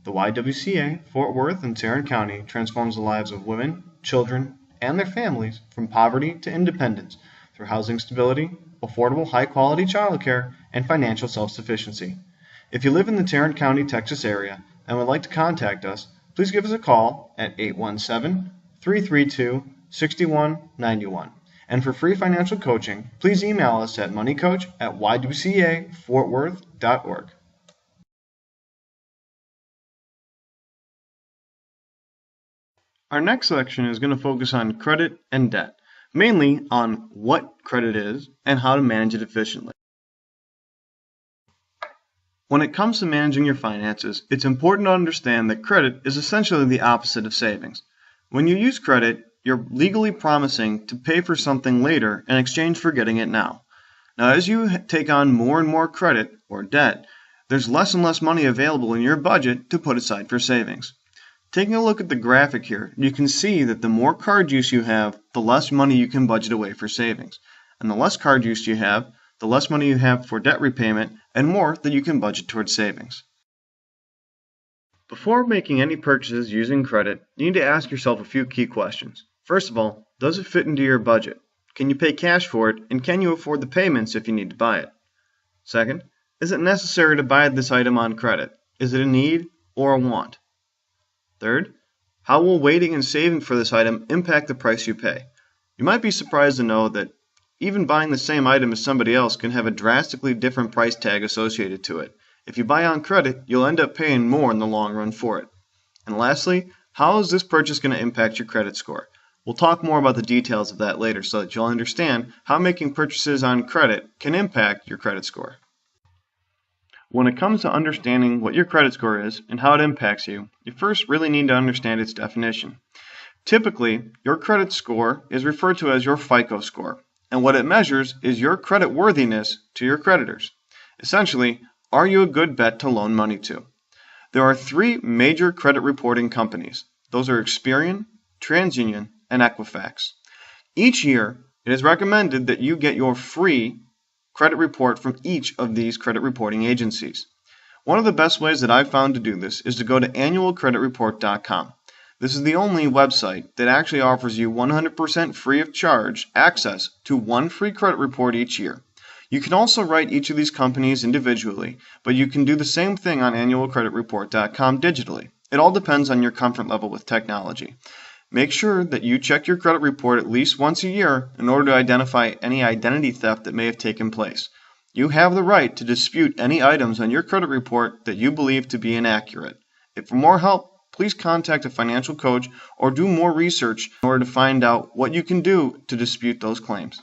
The YWCA Fort Worth and Tarrant County transforms the lives of women, children, and their families from poverty to independence through housing stability, affordable high-quality childcare, and financial self-sufficiency. If you live in the Tarrant County, Texas area and would like to contact us, please give us a call at 817-332-6191. And for free financial coaching, please email us at moneycoach@ywcafortworth.org. Our next section is going to focus on credit and debt, mainly on what credit is and how to manage it efficiently. When it comes to managing your finances, it's important to understand that credit is essentially the opposite of savings. When you use credit, you're legally promising to pay for something later in exchange for getting it now. Now, as you take on more and more credit or debt, there's less and less money available in your budget to put aside for savings. Taking a look at the graphic here, you can see that the more card use you have, the less money you can budget away for savings. And the less card use you have, the less money you have for debt repayment, and more that you can budget towards savings. Before making any purchases using credit, you need to ask yourself a few key questions. First of all, does it fit into your budget? Can you pay cash for it, and can you afford the payments if you need to buy it? Second, is it necessary to buy this item on credit? Is it a need or a want? Third, how will waiting and saving for this item impact the price you pay? You might be surprised to know that even buying the same item as somebody else can have a drastically different price tag associated to it. If you buy on credit, you'll end up paying more in the long run for it. And lastly, how is this purchase going to impact your credit score? We'll talk more about the details of that later so that you'll understand how making purchases on credit can impact your credit score. When it comes to understanding what your credit score is and how it impacts you, you first really need to understand its definition. Typically, your credit score is referred to as your FICO score, and what it measures is your credit worthiness to your creditors. Essentially, are you a good bet to loan money to? There are three major credit reporting companies. Those are Experian, TransUnion, and Equifax. Each year, it is recommended that you get your free credit report from each of these credit reporting agencies. One of the best ways that I've found to do this is to go to annualcreditreport.com. This is the only website that actually offers you 100% free of charge access to one free credit report each year. You can also write each of these companies individually, but you can do the same thing on annualcreditreport.com digitally. It all depends on your comfort level with technology. Make sure that you check your credit report at least once a year in order to identify any identity theft that may have taken place. You have the right to dispute any items on your credit report that you believe to be inaccurate. If for more help, please contact a financial coach or do more research in order to find out what you can do to dispute those claims.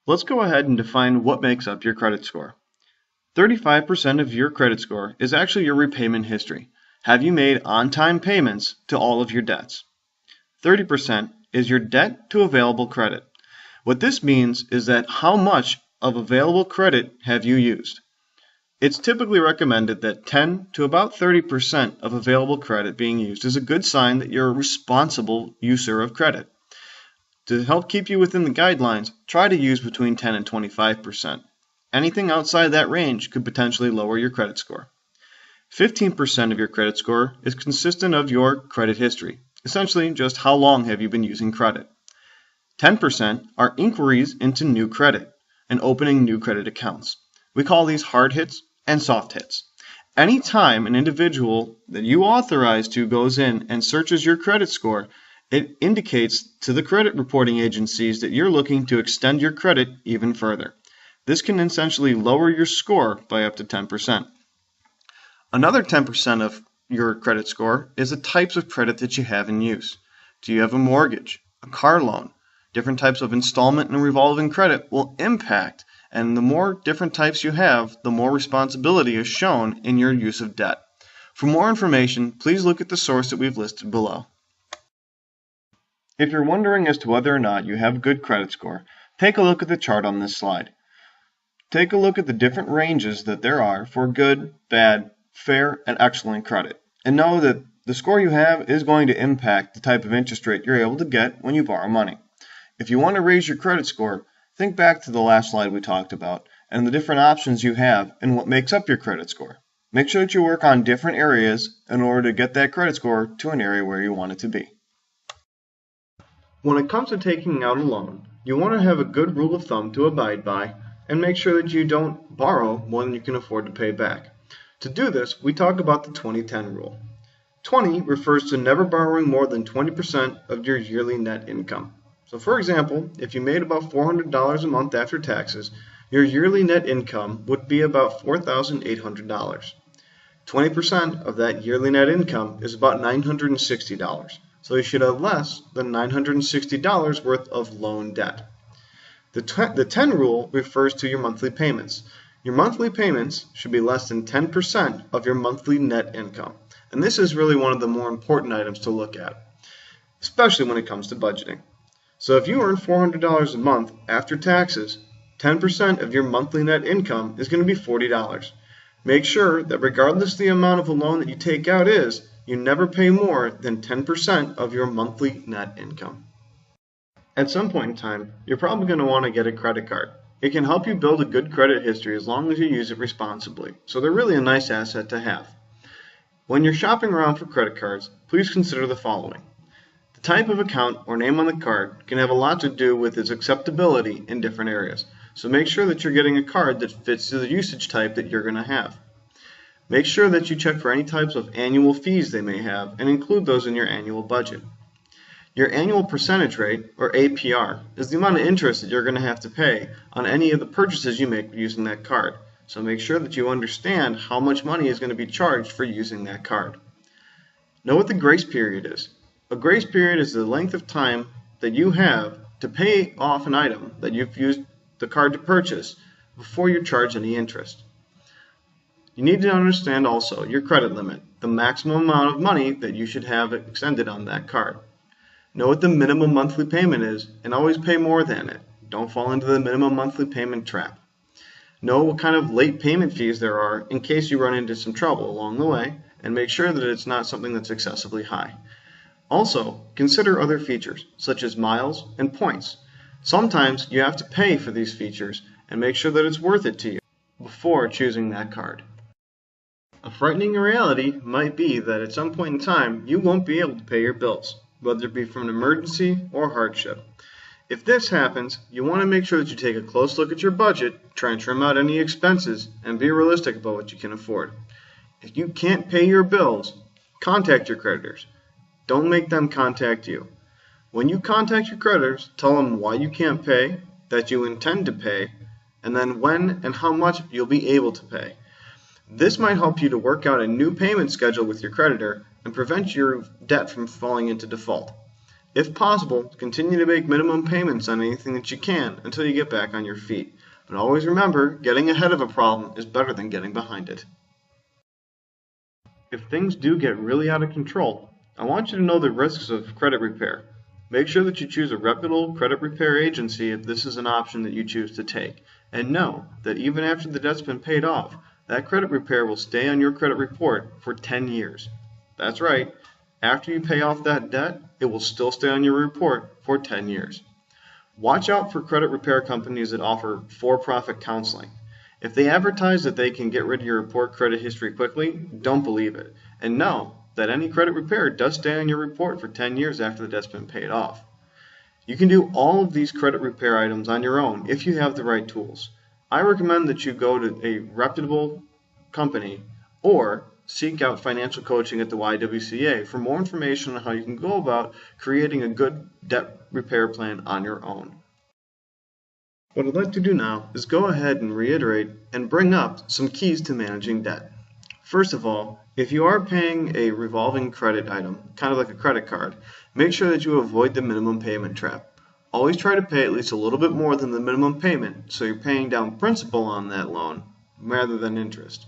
Let's go ahead and define what makes up your credit score. 35% of your credit score is actually your repayment history. Have you made on-time payments to all of your debts? 30% is your debt to available credit. What this means is that how much of available credit have you used? It's typically recommended that 10 to about 30% of available credit being used is a good sign that you're a responsible user of credit. To help keep you within the guidelines, try to use between 10 and 25%. Anything outside that range could potentially lower your credit score. 15% of your credit score is consistent of your credit history, essentially just how long have you been using credit. 10% are inquiries into new credit and opening new credit accounts. We call these hard hits and soft hits. Anytime an individual that you authorize to goes in and searches your credit score, it indicates to the credit reporting agencies that you're looking to extend your credit even further. This can essentially lower your score by up to 10%. Another 10% of your credit score is the types of credit that you have in use. Do you have a mortgage, a car loan? Different types of installment and revolving credit will impact, and the more different types you have, the more responsibility is shown in your use of debt. For more information, please look at the source that we've listed below. If you're wondering as to whether or not you have a good credit score, take a look at the chart on this slide. Take a look at the different ranges that there are for good, bad, fair, and excellent credit, and know that the score you have is going to impact the type of interest rate you're able to get when you borrow money. If you want to raise your credit score, think back to the last slide we talked about and the different options you have and what makes up your credit score. Make sure that you work on different areas in order to get that credit score to an area where you want it to be. When it comes to taking out a loan, you want to have a good rule of thumb to abide by and make sure that you don't borrow more than you can afford to pay back. To do this, we talk about the 20-10 rule. 20 refers to never borrowing more than 20% of your yearly net income. So for example, if you made about $400 a month after taxes, your yearly net income would be about $4,800. 20% of that yearly net income is about $960. So you should have less than $960 worth of loan debt. The 10 rule refers to your monthly payments. Your monthly payments should be less than 10% of your monthly net income. And this is really one of the more important items to look at, especially when it comes to budgeting. So if you earn $400 a month after taxes, 10% of your monthly net income is going to be $40. Make sure that regardless of the amount of a loan that you take out is, you never pay more than 10% of your monthly net income. At some point in time, you're probably going to want to get a credit card. It can help you build a good credit history as long as you use it responsibly, so they're really a nice asset to have. When you're shopping around for credit cards, please consider the following. The type of account or name on the card can have a lot to do with its acceptability in different areas, so make sure that you're getting a card that fits to the usage type that you're going to have. Make sure that you check for any types of annual fees they may have and include those in your annual budget. Your annual percentage rate, or APR, is the amount of interest that you're going to have to pay on any of the purchases you make using that card. So make sure that you understand how much money is going to be charged for using that card. Know what the grace period is. A grace period is the length of time that you have to pay off an item that you've used the card to purchase before you charge any interest. You need to understand also your credit limit, the maximum amount of money that you should have extended on that card. Know what the minimum monthly payment is and always pay more than it. Don't fall into the minimum monthly payment trap. Know what kind of late payment fees there are in case you run into some trouble along the way, and make sure that it's not something that's excessively high. Also, consider other features such as miles and points. Sometimes you have to pay for these features and make sure that it's worth it to you before choosing that card. A frightening reality might be that at some point in time you won't be able to pay your bills, whether it be from an emergency or hardship. If this happens, you want to make sure that you take a close look at your budget, try and trim out any expenses, and be realistic about what you can afford. If you can't pay your bills, contact your creditors. Don't make them contact you. When you contact your creditors, tell them why you can't pay, that you intend to pay, and then when and how much you'll be able to pay. This might help you to work out a new payment schedule with your creditor and prevent your debt from falling into default. If possible, continue to make minimum payments on anything that you can until you get back on your feet. But always remember, getting ahead of a problem is better than getting behind it. If things do get really out of control, I want you to know the risks of credit repair. Make sure that you choose a reputable credit repair agency if this is an option that you choose to take. And know that even after the debt's been paid off, that credit repair will stay on your credit report for 10 years. That's right. After you pay off that debt, it will still stay on your report for 10 years. Watch out for credit repair companies that offer for-profit counseling. If they advertise that they can get rid of your report credit history quickly, don't believe it. And know that any credit repair does stay on your report for 10 years after the debt's been paid off. You can do all of these credit repair items on your own if you have the right tools. I recommend that you go to a reputable company or seek out financial coaching at the YWCA for more information on how you can go about creating a good debt repair plan on your own. What I'd like to do now is go ahead and reiterate and bring up some keys to managing debt. First of all, if you are paying a revolving credit item, kind of like a credit card, make sure that you avoid the minimum payment trap. Always try to pay at least a little bit more than the minimum payment so you're paying down principal on that loan rather than interest.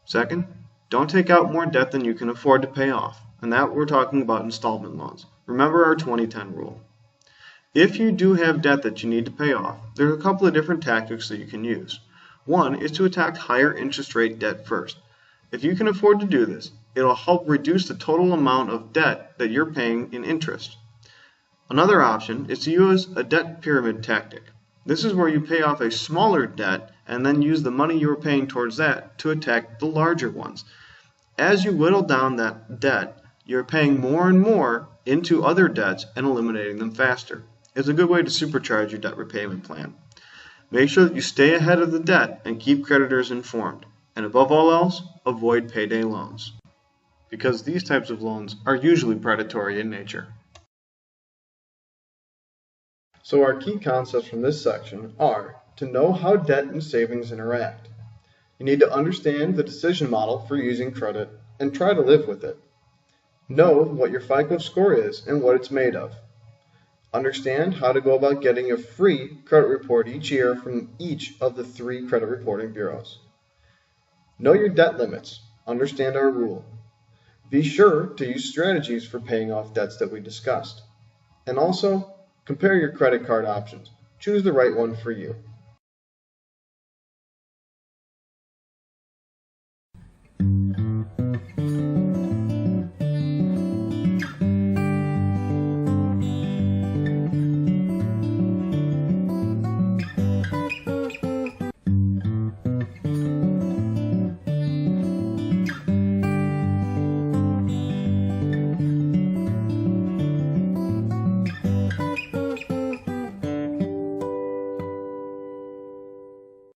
Second, don't take out more debt than you can afford to pay off, and that we're talking about installment loans. Remember our 20-10 rule. If you do have debt that you need to pay off, there are a couple of different tactics that you can use. One is to attack higher interest rate debt first. If you can afford to do this, it'll help reduce the total amount of debt that you're paying in interest. Another option is to use a debt pyramid tactic. This is where you pay off a smaller debt and then use the money you were paying towards that to attack the larger ones. As you whittle down that debt, you're paying more and more into other debts and eliminating them faster. It's a good way to supercharge your debt repayment plan. Make sure that you stay ahead of the debt and keep creditors informed. And above all else, avoid payday loans, because these types of loans are usually predatory in nature. So our key concepts from this section are to know how debt and savings interact. You need to understand the decision model for using credit and try to live with it. Know what your FICO score is and what it's made of. Understand how to go about getting a free credit report each year from each of the 3 credit reporting bureaus. Know your debt limits. Understand our rule. Be sure to use strategies for paying off debts that we discussed. And also, compare your credit card options. Choose the right one for you.